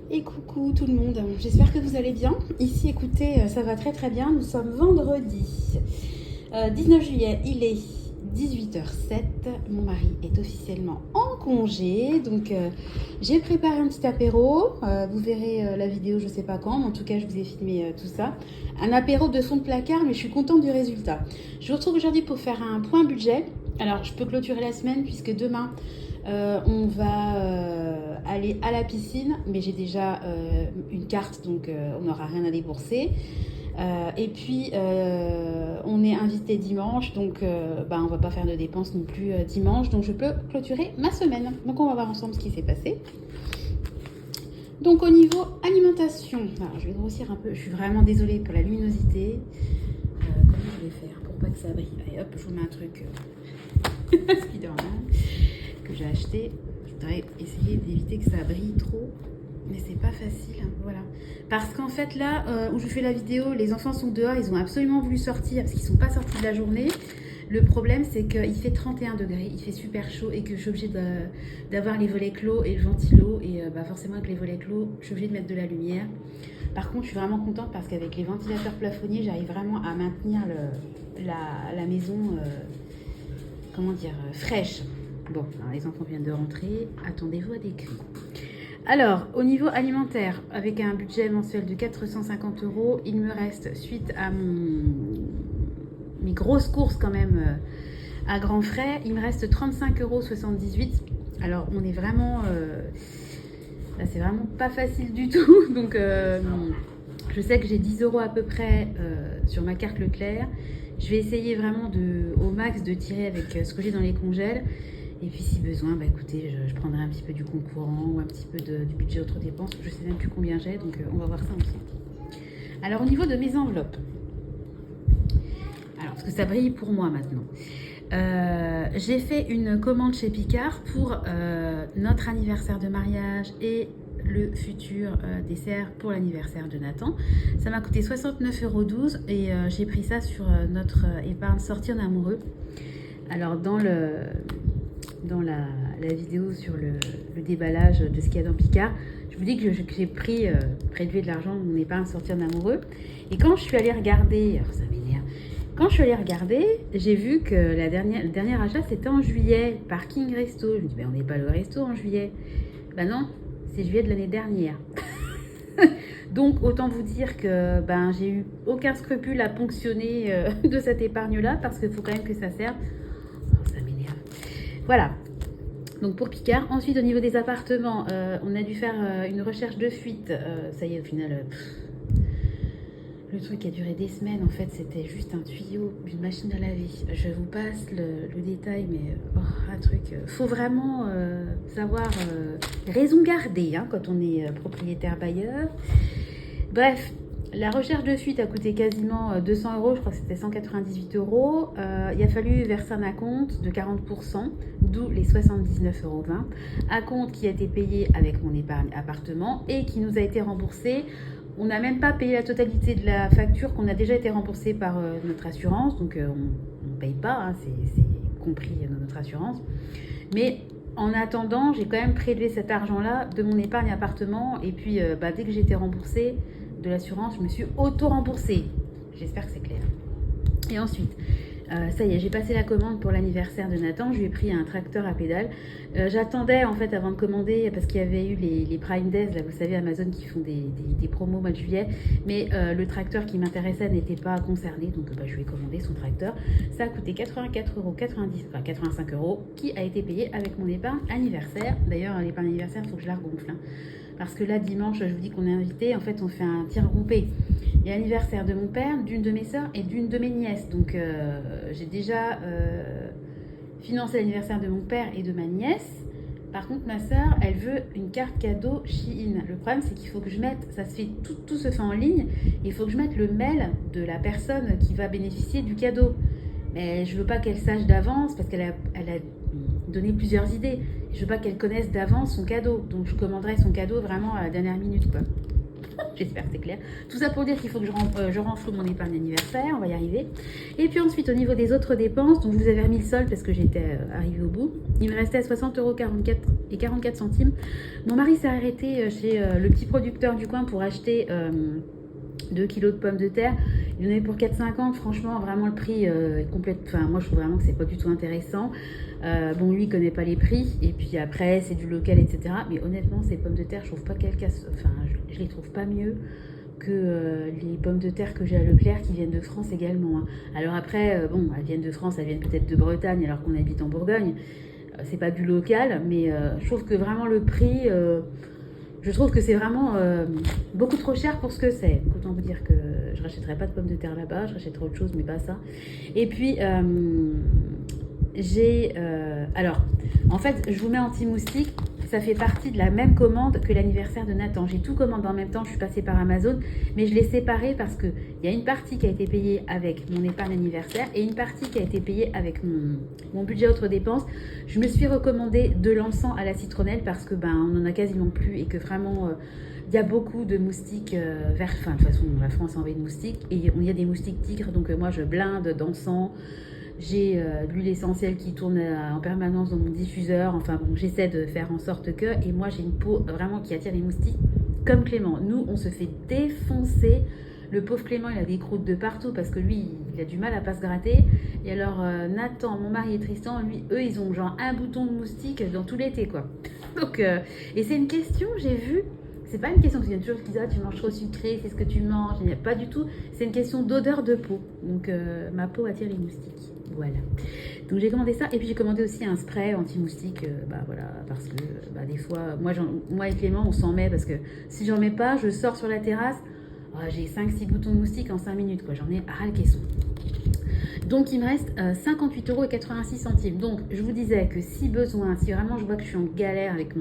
Et coucou tout le monde, j'espère que vous allez bien. Ici, écoutez, ça va très très bien. Nous sommes vendredi 19 juillet, il est 18h07. Mon mari est officiellement en congé, donc j'ai préparé un petit apéro. Vous verrez la vidéo, je sais pas quand, mais en tout cas, je vous ai filmé tout ça. Un apéro de fond de placard, mais je suis contente du résultat. Je vous retrouve aujourd'hui pour faire un point budget. Alors, je peux clôturer la semaine puisque demain, on va aller à la piscine, mais j'ai déjà une carte, donc on n'aura rien à débourser. Et puis, on est invité dimanche, donc on ne va pas faire de dépenses non plus dimanche, donc je peux clôturer ma semaine. Donc, on va voir ensemble ce qui s'est passé. Donc, au niveau alimentation, alors, je vais grossir un peu, je suis vraiment désolée pour la luminosité. Comment je vais faire pour pas que ça brille? Allez hop, je vous mets un truc Spider-Man que j'ai acheté. Je voudrais essayer d'éviter que ça brille trop, mais c'est pas facile, hein, voilà. Parce qu'en fait là où je fais la vidéo, les enfants sont dehors, ils ont absolument voulu sortir parce qu'ils sont pas sortis de la journée. Le problème c'est qu'il fait 31 degrés, il fait super chaud et que je suis obligée d'avoir les volets clos et le ventilo et forcément avec les volets clos, je suis obligée de mettre de la lumière. Par contre, je suis vraiment contente parce qu'avec les ventilateurs plafonniers, j'arrive vraiment à maintenir la maison fraîche. Bon, alors les enfants viennent de rentrer, attendez-vous à des cris. Alors, au niveau alimentaire, avec un budget mensuel de 450 €, il me reste, suite à mes grosses courses quand même à grands frais, il me reste 35,78 €. Alors, on est vraiment... là, c'est vraiment pas facile du tout. Donc, je sais que j'ai 10 € à peu près sur ma carte Leclerc. Je vais essayer vraiment au max de tirer avec ce que j'ai dans les congèles. Et puis si besoin, écoutez, je prendrai un petit peu du compte courant ou un petit peu du budget autres dépenses. Je ne sais même plus combien j'ai, donc on va voir ça ensemble. Alors au niveau de mes enveloppes, alors parce que ça brille pour moi maintenant, j'ai fait une commande chez Picard pour notre anniversaire de mariage et le futur dessert pour l'anniversaire de Nathan. Ça m'a coûté 69,12 € et j'ai pris ça sur notre épargne sortir d'amoureux. Alors dans la vidéo sur le déballage de ce qu'il y a dans Picard, je vous dis que j'ai prélevé de l'argent de mon épargne sortir d'amoureux. Et quand je suis allée regarder, alors ça m'énerve, quand je suis allée regarder, j'ai vu que le dernier achat c'était en juillet, parking resto. Je me dis, on n'est pas le resto en juillet. Non, c'est juillet de l'année dernière. Donc autant vous dire que j'ai eu aucun scrupule à ponctionner de cette épargne-là parce qu'il faut quand même que ça serve. Ça m'énerve. Voilà, donc pour Picard. Ensuite, au niveau des appartements, on a dû faire une recherche de fuite. Ça y est, au final, le truc a duré des semaines. En fait, c'était juste un tuyau, une machine à laver. Je vous passe le détail, mais un truc. Faut vraiment savoir raison garder quand on est propriétaire bailleur. Bref. La recherche de fuite a coûté quasiment 200 €, je crois que c'était 198 €. Il a fallu verser un acompte de 40%, d'où les 79,20 €. Acompte qui a été payé avec mon épargne appartement et qui nous a été remboursé. On n'a même pas payé la totalité de la facture qu'on a déjà été remboursée par notre assurance. Donc on ne paye pas, c'est compris dans notre assurance. Mais en attendant, j'ai quand même prélevé cet argent-là de mon épargne appartement. Et puis dès que j'ai été remboursée de l'assurance, je me suis auto-remboursée. J'espère que c'est clair. Et ensuite, ça y est, j'ai passé la commande pour l'anniversaire de Nathan. Je lui ai pris un tracteur à pédales. J'attendais en fait avant de commander parce qu'il y avait eu les Prime Days, là, vous savez, Amazon qui font des promos au mois de juillet. Mais le tracteur qui m'intéressait n'était pas concerné, donc je lui ai commandé son tracteur. Ça a coûté 84,90 €, enfin 85 €, qui a été payé avec mon épargne anniversaire. D'ailleurs, l'épargne anniversaire, il faut que je la regonfle. Parce que là, dimanche, je vous dis qu'on est invité. En fait, on fait un tir groupé. Il y a l'anniversaire de mon père, d'une de mes sœurs et d'une de mes nièces. Donc, j'ai déjà financé l'anniversaire de mon père et de ma nièce. Par contre, ma sœur, elle veut une carte cadeau Shein. Le problème, c'est qu'il faut que je mette, tout se fait en ligne, et il faut que je mette le mail de la personne qui va bénéficier du cadeau. Mais je veux pas qu'elle sache d'avance parce qu'elle a donné plusieurs idées. Je veux pas qu'elle connaisse d'avance son cadeau. Donc, je commanderai son cadeau vraiment à la dernière minute, quoi. J'espère que c'est clair. Tout ça pour dire qu'il faut que je renfloue mon épargne anniversaire, on va y arriver. Et puis ensuite, au niveau des autres dépenses, donc je vous avais remis le solde parce que j'étais arrivée au bout. Il me restait 60,44 € et 44 centimes. Mon mari s'est arrêté chez le petit producteur du coin pour acheter 2 kilos de pommes de terre. Il en avait pour 4,50. Franchement, vraiment le prix est complète. Enfin, moi je trouve vraiment que c'est pas du tout intéressant. Bon, lui il connaît pas les prix. Et puis après, c'est du local, etc. Mais honnêtement, ces pommes de terre, je trouve pas qu'elles cassent. Enfin, je les trouve pas mieux que les pommes de terre que j'ai à Leclerc qui viennent de France également. Hein. Alors après, bon, elles viennent de France, elles viennent peut-être de Bretagne alors qu'on habite en Bourgogne. C'est pas du local, mais je trouve que vraiment le prix. Je trouve que c'est vraiment beaucoup trop cher pour ce que c'est. Autant vous dire que je rachèterai pas de pommes de terre là-bas, je rachèterai autre chose, mais pas ça. Et puis, alors, en fait, je vous mets anti-moustique. Ça fait partie de la même commande que l'anniversaire de Nathan. J'ai tout commandé en même temps, je suis passée par Amazon, mais je l'ai séparé parce qu'il y a une partie qui a été payée avec mon épargne anniversaire et une partie qui a été payée avec mon budget autres dépenses. Je me suis recommandé de l'encens à la citronnelle parce que on n'en a quasiment plus et que vraiment il y a beaucoup de moustiques enfin de toute façon la France a envahi de moustiques et il y a des moustiques tigres, donc moi je blinde d'encens. J'ai de l'huile essentielle qui tourne en permanence dans mon diffuseur. Enfin bon, j'essaie de faire en sorte que... Et moi, j'ai une peau vraiment qui attire les moustiques comme Clément. Nous, on se fait défoncer. Le pauvre Clément, il a des croûtes de partout parce que lui, il a du mal à pas se gratter. Et alors, Nathan, mon mari et Tristan, eux, ils ont genre un bouton de moustique dans tout l'été, quoi. Donc, et c'est une question, j'ai vu... C'est pas une question parce qu'il y a toujours qui disent tu manges trop sucré, c'est ce que tu manges. Il n'y a pas du tout. C'est une question d'odeur de peau. Donc ma peau attire les moustiques. Voilà. Donc j'ai commandé ça et puis j'ai commandé aussi un spray anti-moustique. Voilà, parce que des fois, moi et Clément, on s'en met parce que si j'en mets pas, je sors sur la terrasse. J'ai 5-6 boutons de moustiques en 5 minutes, quoi. J'en ai ras le caisson. Donc il me reste 58,86 €. Donc je vous disais que si besoin, si vraiment je vois que je suis en galère avec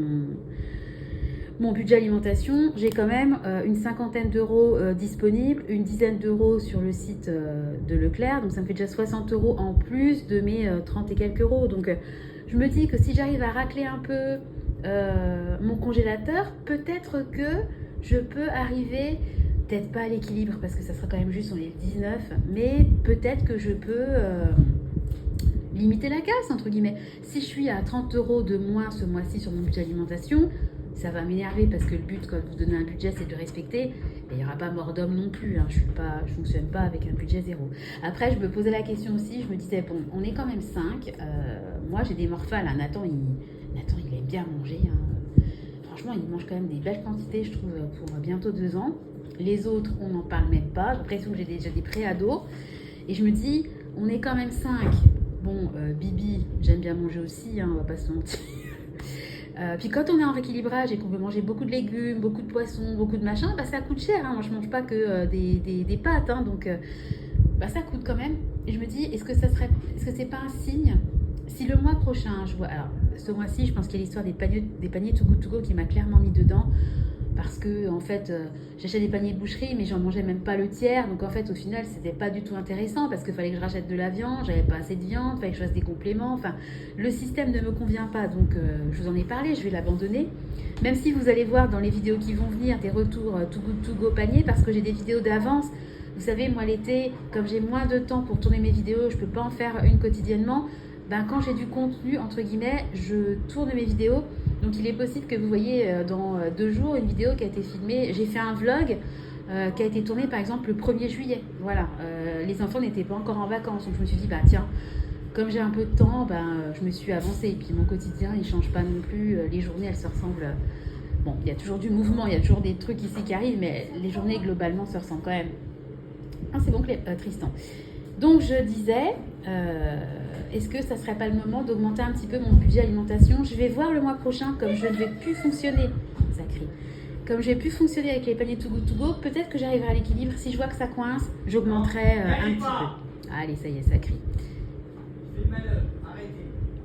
mon budget alimentation, j'ai quand même une cinquantaine d'euros disponibles, une dizaine d'euros sur le site de Leclerc, donc ça me fait déjà 60 € en plus de mes 30 et quelques euros. Donc je me dis que si j'arrive à racler un peu mon congélateur, peut-être que je peux arriver, peut-être pas à l'équilibre parce que ça sera quand même juste, on est le 19, mais peut-être que je peux limiter la casse, entre guillemets. Si je suis à 30 € de moins ce mois-ci sur mon budget alimentation, ça va m'énerver parce que le but, quand vous donnez un budget, c'est de respecter. Il n'y aura pas mort d'homme non plus. Hein. Je ne fonctionne pas avec un budget zéro. Après, je me posais la question aussi. Je me disais, bon, on est quand même 5. Moi, j'ai des morphales. Hein. Nathan, il aime bien manger. Hein. Franchement, il mange quand même des belles quantités, je trouve, pour bientôt 2 ans. Les autres, on n'en parle même pas. J'ai l'impression que j'ai déjà des pré-ados. Et je me dis, on est quand même 5. Bon, Bibi, j'aime bien manger aussi, hein, on va pas se mentir. Puis quand on est en rééquilibrage et qu'on veut manger beaucoup de légumes, beaucoup de poissons, beaucoup de machins, ça coûte cher. Hein. Moi, je mange pas que des pâtes, hein, donc ça coûte quand même. Et je me dis, est-ce que c'est pas un signe si le mois prochain, je vois, alors ce mois-ci, je pense qu'il y a l'histoire des paniers Too Good To Go qui m'a clairement mis dedans. Parce que en fait, j'achète des paniers de boucherie, mais j'en mangeais même pas le tiers. Donc en fait, au final, c'était pas du tout intéressant parce qu'il fallait que je rachète de la viande, j'avais pas assez de viande, il fallait que je fasse des compléments. Enfin, le système ne me convient pas. Donc je vous en ai parlé, je vais l'abandonner. Même si vous allez voir dans les vidéos qui vont venir des retours Too Good To Go panier, parce que j'ai des vidéos d'avance. Vous savez, moi l'été, comme j'ai moins de temps pour tourner mes vidéos, je peux pas en faire une quotidiennement. Quand j'ai du contenu, entre guillemets, je tourne mes vidéos. Donc il est possible que vous voyez dans 2 jours une vidéo qui a été filmée. J'ai fait un vlog qui a été tourné par exemple le 1er juillet. Voilà, les enfants n'étaient pas encore en vacances. Donc je me suis dit, tiens, comme j'ai un peu de temps, je me suis avancée. Et puis mon quotidien, il ne change pas non plus. Les journées, elles se ressemblent. Bon, il y a toujours du mouvement, il y a toujours des trucs ici qui arrivent, mais les journées globalement se ressemblent quand même. Ah, c'est bon, Tristan. Donc je disais, est-ce que ça serait pas le moment d'augmenter un petit peu mon budget alimentation? Je vais voir le mois prochain, comme je ne vais plus fonctionner, ça crie, comme je vais plus fonctionner avec les paniers Too Good To Go, peut-être que j'arriverai à l'équilibre. Si je vois que ça coince, j'augmenterai un petit peu. Allez, ça y est, ça crie.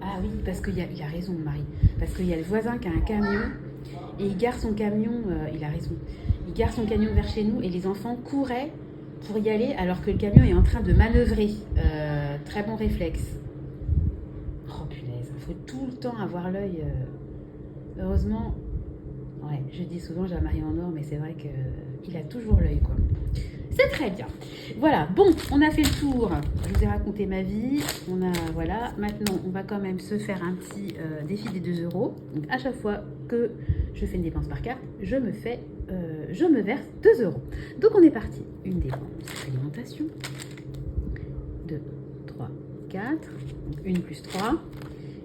Ah oui, parce qu'il y a raison, Marie. Parce qu'il y a le voisin qui a un camion et il gare son camion, il a raison. Il gare son camion vers chez nous et les enfants couraient pour y aller alors que le camion est en train de manœuvrer. Très bon réflexe. Oh punaise, il faut tout le temps avoir l'œil. Heureusement, ouais. Je dis souvent j'ai un mari en or, mais c'est vrai qu'il a toujours l'œil, quoi. C'est très bien. Voilà, bon, on a fait le tour. Je vous ai raconté ma vie. Voilà. Maintenant, on va quand même se faire un petit défi des 2 euros. Donc, à chaque fois que je fais une dépense par carte, je me verse 2 euros. Donc, on est parti. Une dépense alimentation. 2, 3, 4. Donc, 1 plus 3,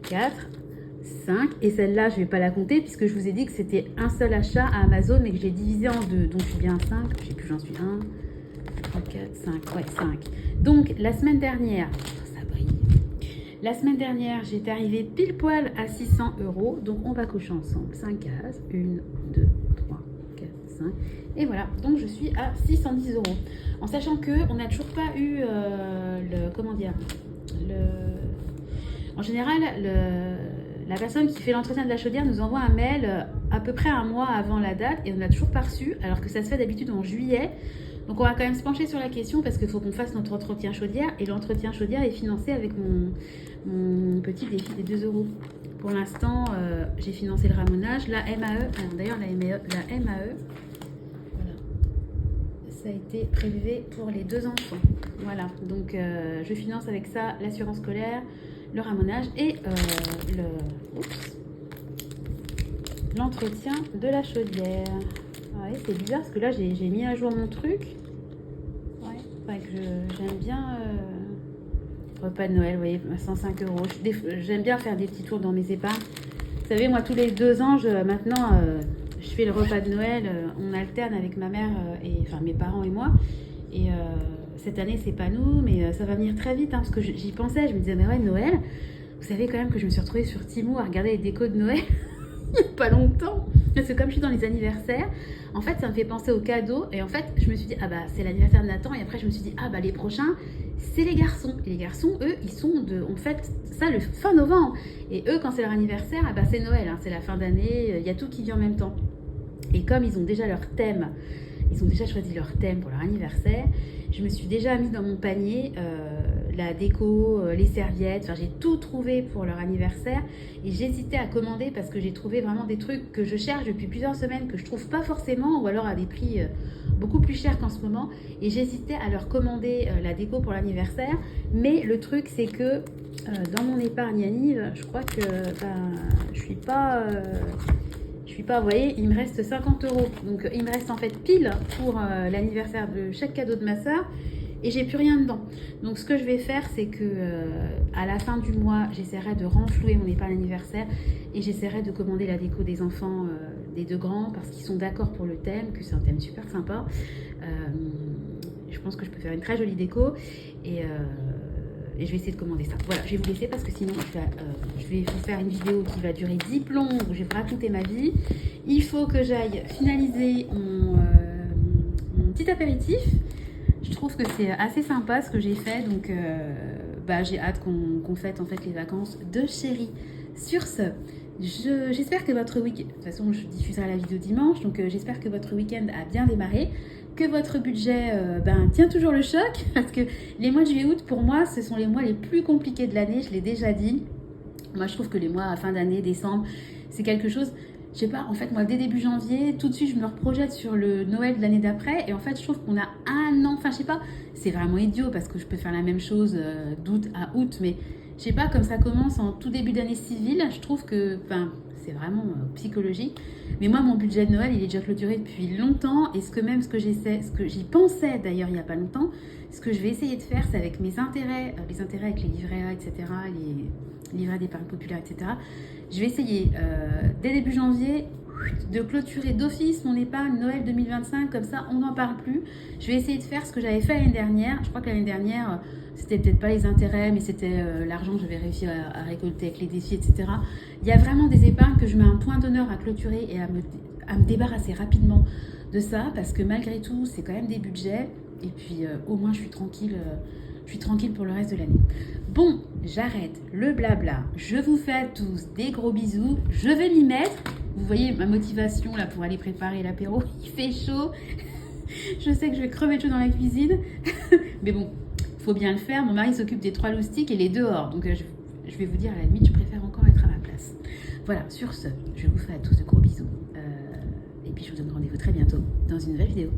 4. 5, et celle-là je ne vais pas la compter puisque je vous ai dit que c'était un seul achat à Amazon mais que j'ai divisé en 2, donc je suis bien à 5, je sais plus, j'en suis 1, 3, 4, 5, ouais 5. Donc la semaine dernière, ça brille, la semaine dernière j'étais arrivée pile poil à 600 euros, donc on va cocher ensemble 5 cases, 1, 2, 3, 4, 5, et voilà, donc je suis à 610 euros, en sachant qu'on n'a toujours pas eu en général, la personne qui fait l'entretien de la chaudière nous envoie un mail à peu près un mois avant la date et on n'a toujours pas reçu, alors que ça se fait d'habitude en juillet. Donc on va quand même se pencher sur la question parce qu'il faut qu'on fasse notre entretien chaudière et l'entretien chaudière est financé avec mon petit défi des 2 euros. Pour l'instant, j'ai financé le ramonage, la MAE, d'ailleurs la MAE, voilà, ça a été prélevé pour les 2 enfants. Voilà, donc je finance avec ça l'assurance scolaire, le ramonage et l'entretien de la chaudière. Ouais, c'est bizarre parce que là j'ai mis à jour mon truc. Ouais, faudrait que j'aime bien repas de Noël, vous voyez, 105 euros. J'aime bien faire des petits tours dans mes épargnes. Vous savez, moi tous les 2 ans, maintenant je fais le repas de Noël. On alterne avec ma mère enfin mes parents et moi. Et cette année, c'est pas nous, mais ça va venir très vite, hein, parce que j'y pensais, je me disais, mais ouais, Noël, vous savez quand même que je me suis retrouvée sur Temu à regarder les décos de Noël, il n'y a pas longtemps, parce que comme je suis dans les anniversaires, en fait, ça me fait penser aux cadeaux, et en fait, je me suis dit, ah bah, c'est l'anniversaire de Nathan, et après, je me suis dit, ah bah, les prochains, c'est les garçons, et les garçons, eux, ils sont on fait ça le fin novembre, et eux, quand c'est leur anniversaire, ah bah, c'est Noël, hein, c'est la fin d'année, il y a tout qui vient en même temps, et comme ils ont déjà leur thème, ils ont déjà choisi leur thème pour leur anniversaire. Je me suis déjà mis dans mon panier la déco, les serviettes. Enfin, j'ai tout trouvé pour leur anniversaire. Et j'hésitais à commander parce que j'ai trouvé vraiment des trucs que je cherche depuis plusieurs semaines que je trouve pas forcément ou alors à des prix beaucoup plus chers qu'en ce moment. Et j'hésitais à leur commander la déco pour l'anniversaire. Mais le truc, c'est que dans mon épargne anniv, je crois que je suis pas... vous voyez, il me reste 50 euros. Donc, il me reste en fait pile pour l'anniversaire de chaque cadeau de ma soeur. Et j'ai plus rien dedans. Donc, ce que je vais faire, c'est que à la fin du mois, j'essaierai de renflouer mon épargne anniversaire. Et j'essaierai de commander la déco des enfants, des 2 grands, parce qu'ils sont d'accord pour le thème, que c'est un thème super sympa. Je pense que je peux faire une très jolie déco. Et je vais essayer de commander ça. Voilà, je vais vous laisser parce que sinon je vais vous faire une vidéo qui va durer 10 plombs où je vais vous raconter ma vie. Il faut que j'aille finaliser mon petit apéritif. Je trouve que c'est assez sympa ce que j'ai fait, donc j'ai hâte qu'on fête en fait les vacances de chérie. Sur ce, j'espère que votre week-end, de toute façon je diffuserai la vidéo dimanche, donc j'espère que votre week-end a bien démarré, que votre budget tient toujours le choc, parce que les mois de juillet-août, pour moi, ce sont les mois les plus compliqués de l'année, je l'ai déjà dit. Moi, je trouve que les mois à fin d'année, décembre, c'est quelque chose... Je sais pas, en fait, moi, dès début janvier, tout de suite, je me reprojette sur le Noël de l'année d'après. Et en fait, je trouve qu'on a un an, enfin, je sais pas, c'est vraiment idiot parce que je peux faire la même chose d'août à août. Mais je sais pas, comme ça commence en tout début d'année civile, je trouve que, c'est vraiment psychologique. Mais moi, mon budget de Noël, il est déjà clôturé depuis longtemps. Et ce que j'y pensais d'ailleurs il y a pas longtemps, ce que je vais essayer de faire, c'est avec mes intérêts, les intérêts avec les livrets A, etc., les livrets d'épargne populaire, etc., je vais essayer, dès début janvier, de clôturer d'office mon épargne Noël 2025, comme ça, on n'en parle plus. Je vais essayer de faire ce que j'avais fait l'année dernière. Je crois que l'année dernière, c'était peut-être pas les intérêts, mais c'était l'argent que j'avais réussi à récolter avec les défis, etc. Il y a vraiment des épargnes que je mets un point d'honneur à clôturer et à me débarrasser rapidement de ça, parce que malgré tout, c'est quand même des budgets. Et puis, au moins, je suis tranquille pour le reste de l'année. Bon, j'arrête le blabla. Je vous fais à tous des gros bisous. Je vais m'y mettre. Vous voyez ma motivation là pour aller préparer l'apéro. Il fait chaud. Je sais que je vais crever de chaud dans la cuisine. Mais bon, faut bien le faire. Mon mari s'occupe des 3 loustiques et il est dehors. Donc, je vais vous dire, à la limite, je préfère encore être à ma place. Voilà, sur ce, je vous fais à tous de gros bisous. puis je vous donne rendez-vous très bientôt dans une nouvelle vidéo.